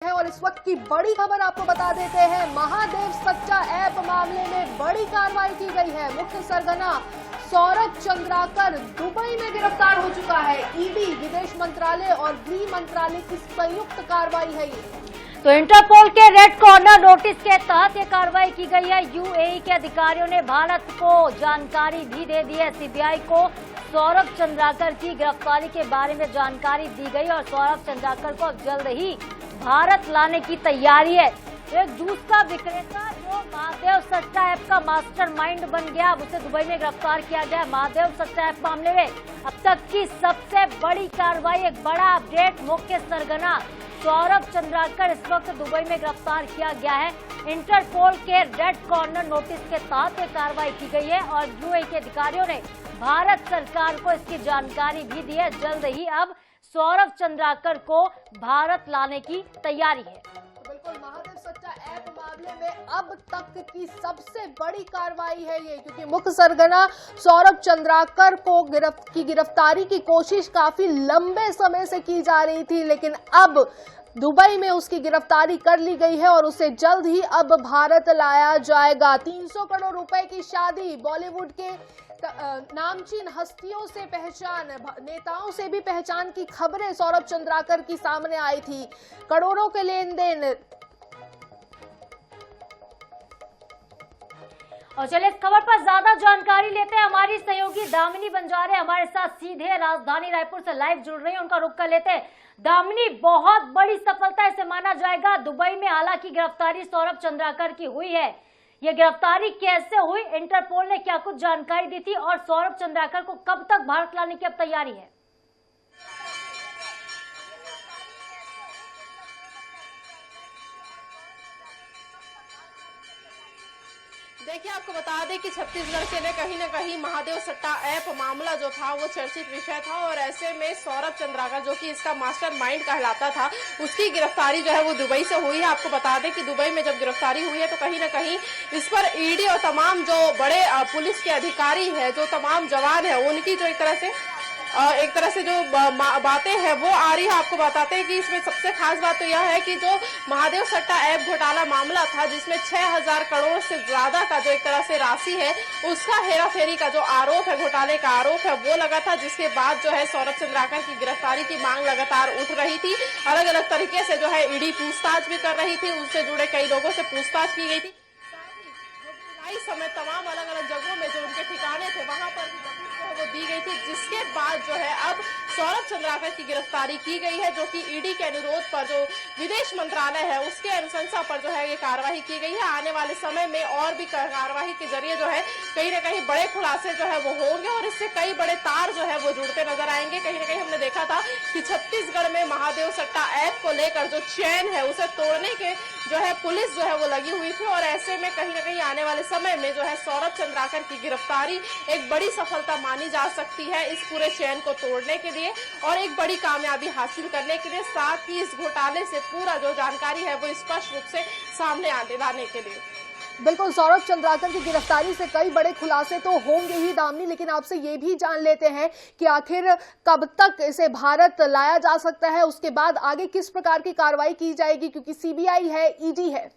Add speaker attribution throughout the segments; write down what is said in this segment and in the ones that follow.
Speaker 1: है और इस वक्त की बड़ी खबर आपको बता देते हैं। महादेव सच्चा ऐप मामले में बड़ी कार्रवाई की गई है। मुख्य सरगना सौरभ चंद्राकर दुबई में गिरफ्तार हो चुका है। ईडी, विदेश मंत्रालय और गृह मंत्रालय की संयुक्त कार्रवाई है ये।
Speaker 2: तो इंटरपोल के रेड कॉर्नर नोटिस के तहत ये कार्रवाई की गई है। यूएई के अधिकारियों ने भारत को जानकारी भी दे दी है। सीबीआई को सौरभ चंद्राकर की गिरफ्तारी के बारे में जानकारी दी गई और सौरभ चंद्राकर को जल्द ही भारत लाने की तैयारी है। एक जूस का विक्रेता जो महादेव सच्चा ऐप का मास्टरमाइंड बन गया, अब उसे दुबई में गिरफ्तार किया गया। महादेव सच्चा ऐप मामले में अब तक की सबसे बड़ी कार्रवाई, एक बड़ा अपडेट। मुख्य सरगना सौरभ चंद्राकर इस वक्त दुबई में गिरफ्तार किया गया है। इंटरपोल के रेड कॉर्नर नोटिस के तहत कार्रवाई की गई है और यूएई के अधिकारियों ने भारत सरकार को इसकी जानकारी भी दी है। जल्द ही अब सौरभ चंद्राकर को भारत लाने की तैयारी है।
Speaker 1: बिल्कुल, महादेव सच्चा ऐप मामले में अब तक की सबसे बड़ी कार्रवाई है ये, क्योंकि मुख्य सरगना सौरभ चंद्राकर को गिरफ्तारी की कोशिश काफी लंबे समय से की जा रही थी, लेकिन अब दुबई में उसकी गिरफ्तारी कर ली गई है और उसे जल्द ही अब भारत लाया जाएगा। 300 करोड़ रुपए की शादी, बॉलीवुड के नामचीन हस्तियों से पहचान, नेताओं से भी पहचान की खबरें सौरभ चंद्राकर की सामने आई थी। करोड़ों के लेन देन।
Speaker 2: और चलिए इस खबर पर ज्यादा जानकारी लेते हैं। हमारी सहयोगी दामिनी बंजारे हमारे साथ सीधे राजधानी रायपुर से लाइव जुड़ रही हैं, उनका रुख कर लेते हैं। दामिनी, बहुत बड़ी सफलता इसे माना जाएगा। दुबई में हालांकि गिरफ्तारी सौरभ चंद्राकर की हुई है, ये गिरफ्तारी कैसे हुई, इंटरपोल ने क्या कुछ जानकारी दी थी और सौरभ चंद्राकर को कब तक भारत लाने की अब तैयारी है?
Speaker 3: देखिए, आपको बता दें कि छत्तीसगढ़ के लिए कहीं न कहीं महादेव सट्टा ऐप मामला जो था वो चर्चित विषय था और ऐसे में सौरभ चंद्राकर जो कि इसका मास्टरमाइंड कहलाता था, उसकी गिरफ्तारी जो है वो दुबई से हुई है। आपको बता दें कि दुबई में जब गिरफ्तारी हुई है तो कहीं न कहीं इस पर ईडी और तमाम जो बड़े पुलिस के अधिकारी है, जो तमाम जवान है, उनकी जो एक तरह से जो बातें हैं वो आ रही है। आपको बताते हैं कि इसमें सबसे खास बात तो यह है कि जो महादेव सट्टा ऐप घोटाला मामला था, जिसमें 6000 करोड़ से ज्यादा का जो एक तरह से राशि है, उसका हेराफेरी का जो आरोप है, घोटाले का आरोप है, वो लगा था, जिसके बाद जो है सौरभ चंद्राकर की गिरफ्तारी की मांग लगातार उठ रही थी। अलग अलग तरीके से जो है ईडी पूछताछ भी कर रही थी, उससे जुड़े कई लोगों से पूछताछ की गई थी। इस समय तमाम अलग अलग जगहों में जो उनके ठिकाने थे वहां पर वो दी गई थी, जिसके बाद जो है अब सौरभ चंद्राकर की गिरफ्तारी की गई है, जो कि ईडी के अनुरोध पर जो विदेश मंत्रालय है उसके अनुशंसा पर जो है ये कार्रवाई की गई है। आने वाले समय में और भी कार्रवाई के जरिए जो है कहीं न कहीं बड़े खुलासे जो है वो होंगे और इससे कई बड़े तार जो है वो जुड़ते नजर आएंगे। कहीं न कहीं हमने देखा था कि छत्तीसगढ़ में महादेव सट्टा ऐप को लेकर जो चैन है उसे तोड़ने के जो है पुलिस जो है वो लगी हुई थी और ऐसे में कहीं न कहीं आने वाले समय में जो है सौरभ चंद्राकर की गिरफ्तारी एक बड़ी सफलता मानी जा सकती है इस पूरे चैन को तोड़ने के लिए और एक बड़ी कामयाबी हासिल करने के लिए, साथ ही इस घोटाले से पूरा जो जानकारी है वो स्पष्ट रूप से सामने लाने के लिए।
Speaker 1: बिल्कुल, सौरभ चंद्राकर की गिरफ्तारी से कई बड़े खुलासे तो होंगे ही दामिनी, लेकिन आपसे ये भी जान लेते हैं कि आखिर कब तक इसे भारत लाया जा सकता है, उसके बाद आगे किस प्रकार की कार्रवाई की जाएगी, क्योंकि सीबीआई है, ईडी है।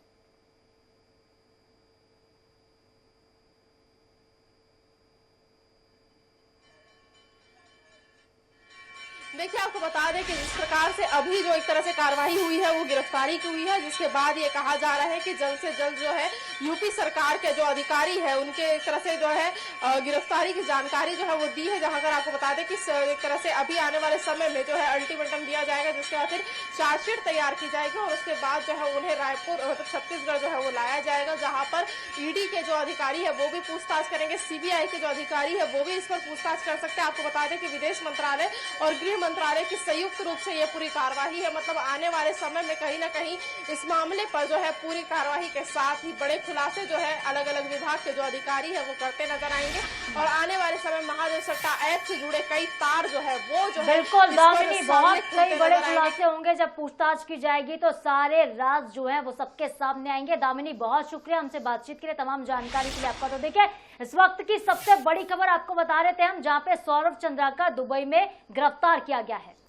Speaker 3: देखिए, आपको बता दें कि जिस प्रकार से अभी जो एक तरह से कार्रवाई हुई है वो गिरफ्तारी की हुई है, जिसके बाद ये कहा जा रहा है कि जल्द से जल्द जो है यूपी सरकार के जो अधिकारी है उनके एक तरह से जो है गिरफ्तारी की जानकारी जो है वो दी है। जहां पर आपको बता दें कि एक तरह से अभी आने वाले समय में जो है अल्टीमेटम दिया जाएगा, जिसके बाद फिर चार्जशीट तैयार की जाएगी और उसके बाद जो है उन्हें रायपुर मतलब छत्तीसगढ़ जो है वो लाया जाएगा, जहां पर ईडी के जो अधिकारी है वो भी पूछताछ करेंगे, सीबीआई के जो अधिकारी है वो भी इस पर पूछताछ कर सकते हैं। आपको बता दें कि विदेश मंत्रालय और गृह मंत्रालय की संयुक्त रूप से ये पूरी कार्यवाही है, मतलब आने वाले समय में कहीं न कहीं इस मामले पर जो है पूरी कार्यवाही के साथ ही बड़े खुलासे जो है अलग अलग विभाग के जो अधिकारी है वो करते नजर आएंगे और आने वाले समय में महादेव सट्टा ऐप से जुड़े कई तार जो है वो जो है
Speaker 2: बिल्कुल दामिनी, बहुत कई बड़े खुलासे होंगे। जब पूछताछ की जाएगी तो सारे राज जो है वो सबके सामने आएंगे। दामिनी, बहुत शुक्रिया हमसे बातचीत के लिए, तमाम जानकारी के लिए आपका। तो देखिए, इस वक्त की सबसे बड़ी खबर आपको बता रहे थे हम, जहां पे सौरभ चंद्राकर दुबई में गिरफ्तार किया गया है।